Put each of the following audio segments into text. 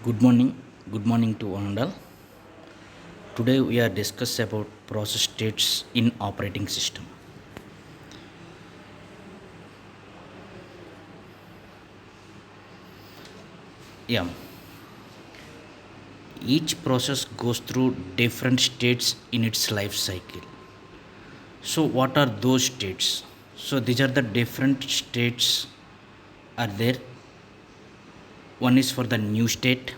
Good morning. Good morning to one and all. Today we are discuss about process states in operating system. Yeah, each process goes through different states in its life cycle. So what are those states? So these are the different states are there. One is for the new state,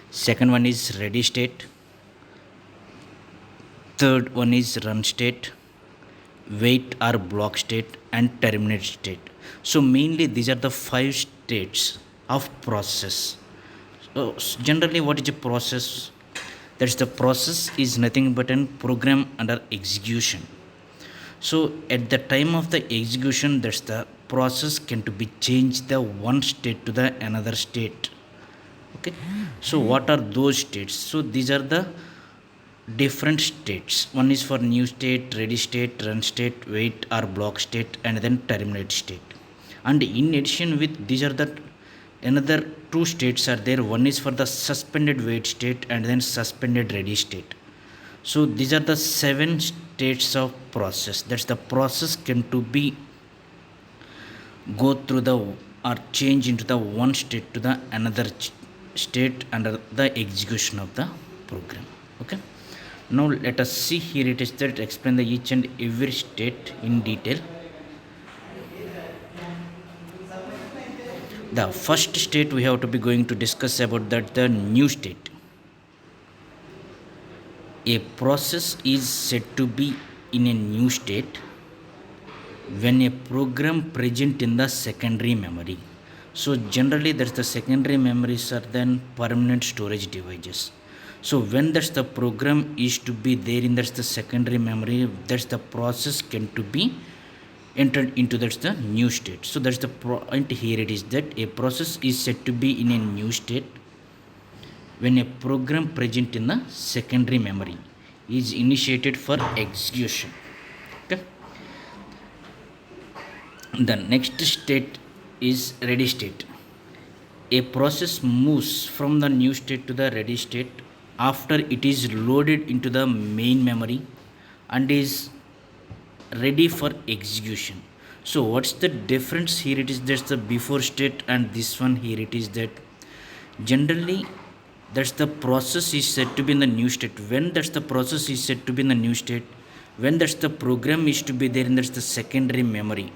second one is ready state, third one is run state, wait or block state, and terminate state. So mainly these are the five states of process. So generally what is a process? That's the process is nothing but a program under execution. So at the time of the execution, that's the process can to be changed the one state to the another state. Okay, so what are those states? So these are the different states. One is for new state, ready state, run state, wait or block state, and then terminate state. And in addition with these are the another two states are there. One is for the suspended wait state and then suspended ready state. So these are the seven states of process. That's the process can to be go through the or change into the one state to the another state under the execution of the program. Okay, now let us see here it is that explain the each and every state in detail. The first state we have to be going to discuss about that the new state. A process is said to be in a new state when a program present in the secondary memory. So generally that's the secondary memories are then permanent storage devices. So when that's the program is to be there in that's the secondary memory, that's the process can to be entered into that's the new state. So that's the point here it is that a process is said to be in a new state when a program present in the secondary memory is initiated for execution. Okay, the next state is ready state. A process moves from the new state to the ready state after it is loaded into the main memory and is ready for execution. So what's the difference here? It is just the before state and this one here it is that generally that's the process is said to be in the new state. When that's the process is said to be in the new state, when that's the program is to be there in that's the secondary memory.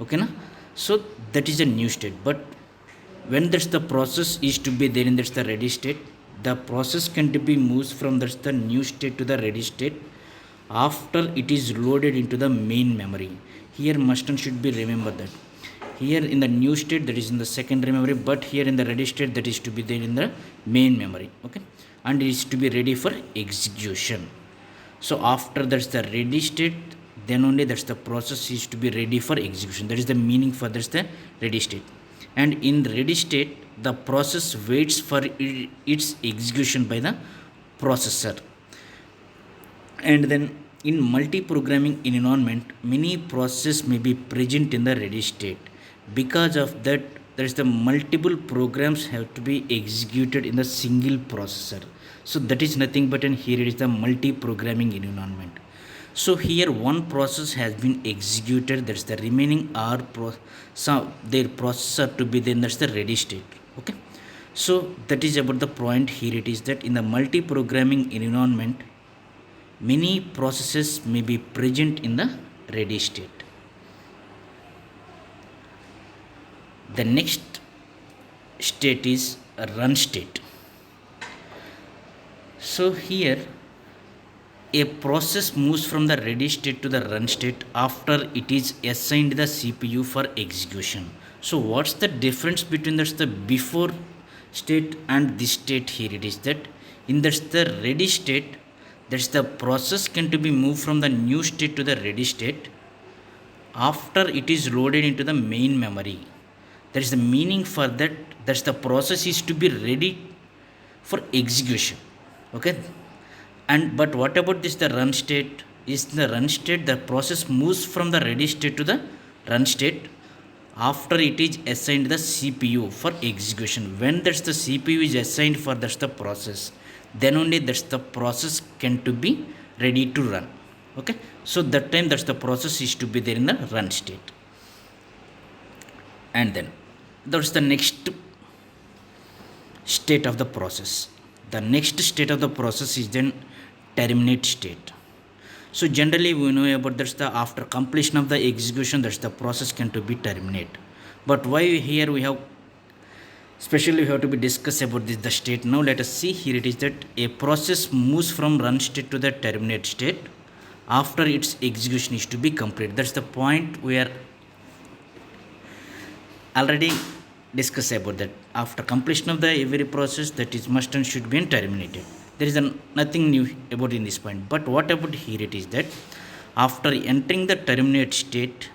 Okay, na? So that is a new state. But when that's the process is to be there in that's the ready state, the process can to be moves from that's the new state to the ready state after it is loaded into the main memory. Here must and should be remember that here in the new state that is in the secondary memory, but here in the ready state that is to be there in the main memory. Okay, and it is to be ready for execution. So after that's the ready state, then only that's the process is to be ready for execution. That is the meaning for that's the ready state. And in ready state the process waits for its execution by the processor. And then in multi-programming environment, many processes may be present in the ready state. Because of that, there is the multiple programs have to be executed in the single processor. So that is nothing but and here it is the multi-programming environment. So here one process has been executed, that's the remaining are their processor to be then that's the ready state. Okay, so that is about the point here it is that in the multi-programming environment many processes may be present in the ready state. The next state is a run state. So here a process moves from the ready state to the run state after it is assigned the CPU for execution. So what's the difference between that's the before state and this state? Here it is that in that's the ready state, that's the process can to be moved from the new state to the ready state after it is loaded into the main memory. That is the meaning for that. That's the process is to be ready for execution. Okay, and but what about this the run state? Is the run state the process moves from the ready state to the run state after it is assigned the CPU for execution. When that's the CPU is assigned for that's the process, then only that's the process can to be ready to run. Okay, so that time that's the process is to be there in the run state. And then that's the next state of the process. The next state of the process is then terminate state. So generally we know about that's the after completion of the execution that's the process can to be terminate. But why here we have especially we have to be discuss about this the state. Now let us see here it is that a process moves from run state to the terminate state after its execution is to be complete. That's the point we are already discuss about that after completion of the every process that is must and should be terminated. There is nothing new about in this point. But what about here it is that after entering the terminate state,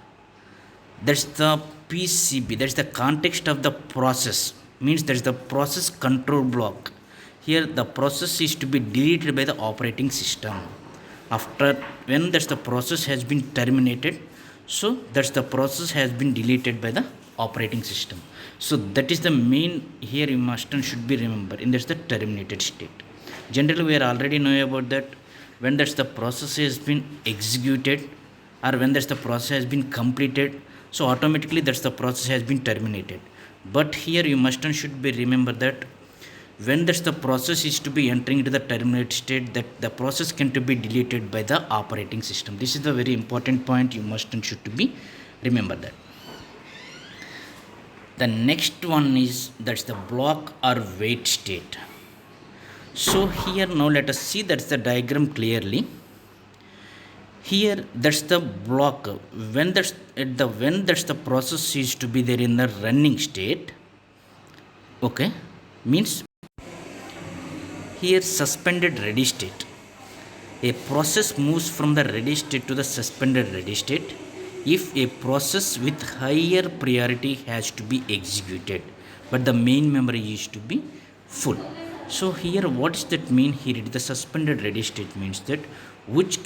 that's the PCB, that's the context of the process, means that's the process control block. Here the process is to be deleted by the operating system. After when that's the process has been terminated, so that's the process has been deleted by the operating system. So that is the main here you must and should be remember in that's the terminated state. Generally we are already know about that when that's the process has been executed or when that's the process has been completed, so automatically that's the process has been terminated. But here you must and should be remember that when that's the process is to be entering into the terminate state, that the process can to be deleted by the operating system. This is the very important point you must and should to be remember that. The next one is that's the block or wait state. So here now let us see that's the diagram clearly. Here that's the block when that's the process is to be there in the running state. Okay, means here suspended ready state. A process moves from the ready state to the suspended ready state if a process with higher priority has to be executed but the main memory is to be full. So here what does that mean? Here the suspended ready state means that which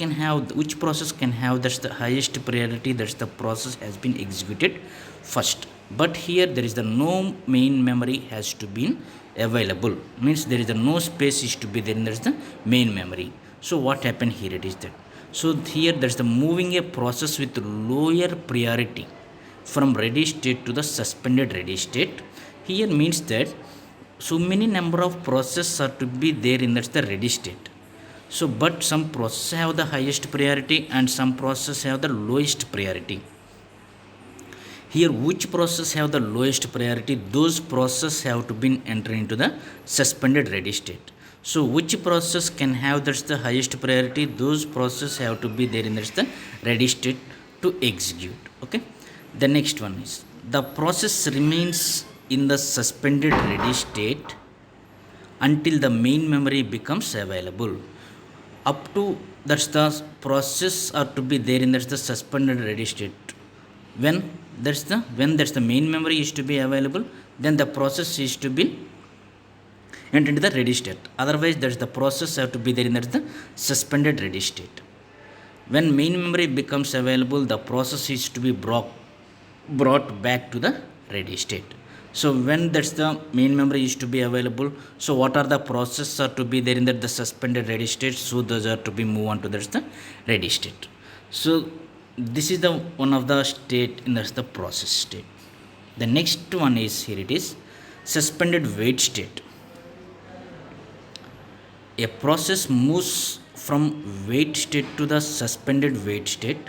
process can have that's the highest priority, that's the process has been executed first. But here there is the no main memory has to be available, means there is the no space is to be there in there's the main memory. So what happened here it is that, so here there's the moving a process with lower priority from ready state to the suspended ready state. Here means that so many number of processes are to be there in that's the ready state. So but some processes have the highest priority and some processes have the lowest priority. Here which process have the lowest priority, those processes have to be entered into the suspended ready state. So which process can have that's the highest priority, those processes have to be there in that's the ready state to execute. Okay, the next one is the process remains in the suspended ready state until the main memory becomes available. Up to that's the process are to be there in that's the suspended ready state. When that's the main memory is to be available, then the process is to be entered into the ready state. Otherwise that's the process have to be there in that's the suspended ready state. When main memory becomes available, the process is to be brought back to the ready state. So when that's the main memory is to be available, so what are the processes are to be there in the suspended ready state, so those are to be move on to that's the ready state. So this is the one of the state in that's the process state. The next one is here it is suspended wait state. A process moves from wait state to the suspended wait state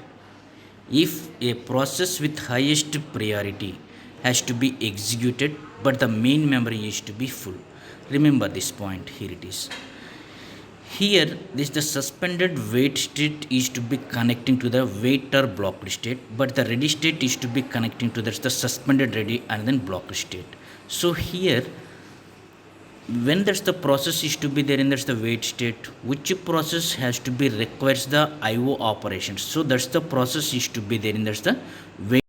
if a process with highest priority has to be executed but the main memory is to be full. Remember this point, here it is. Here this the suspended wait state is to be connecting to the wait or blocked state, but the ready state is to be connecting to the suspended ready and then blocked state. So here when that's the process is to be there in that's the wait state, which process has to be requires the IO operations, so that's the process is to be there in that's the wait.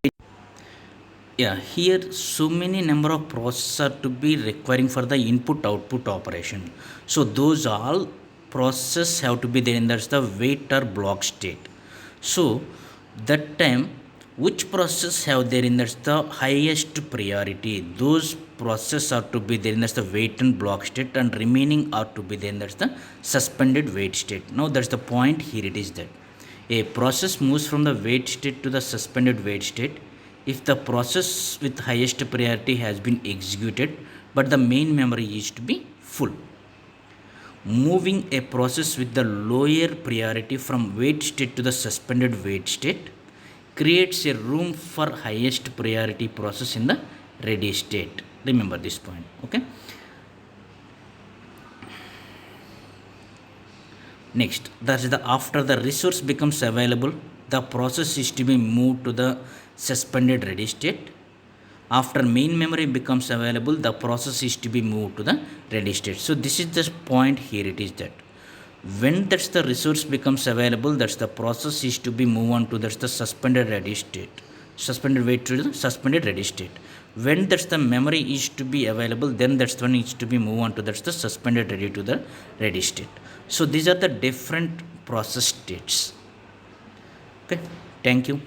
Yeah, here so many number of processes are to be requiring for the input output operation, so those all processes have to be there in that's the wait or block state. So that time which process have there in that's the highest priority, those process are to be there in that's the wait and block state, and remaining are to be there in that's the suspended wait state. Now that's the point here, it is that a process moves from the wait state to the suspended wait state if the process with highest priority has been executed but the main memory is to be full. Moving a process with the lower priority from wait state to the suspended wait state creates a room for highest priority process in the ready state. Remember this point, okay? Next, that is the after the resource becomes available, the process is to be moved to the suspended ready state. After main memory becomes available, the process is to be moved to the ready state. So this is the point here, it is that when that's the resource becomes available, that's the process is to be moved on to that's the suspended ready state, suspended wait to the suspended ready state. When that's the memory is to be available, then that's one is to be moved on to that's the suspended ready to the ready state. So these are the different process states. Okay, thank you.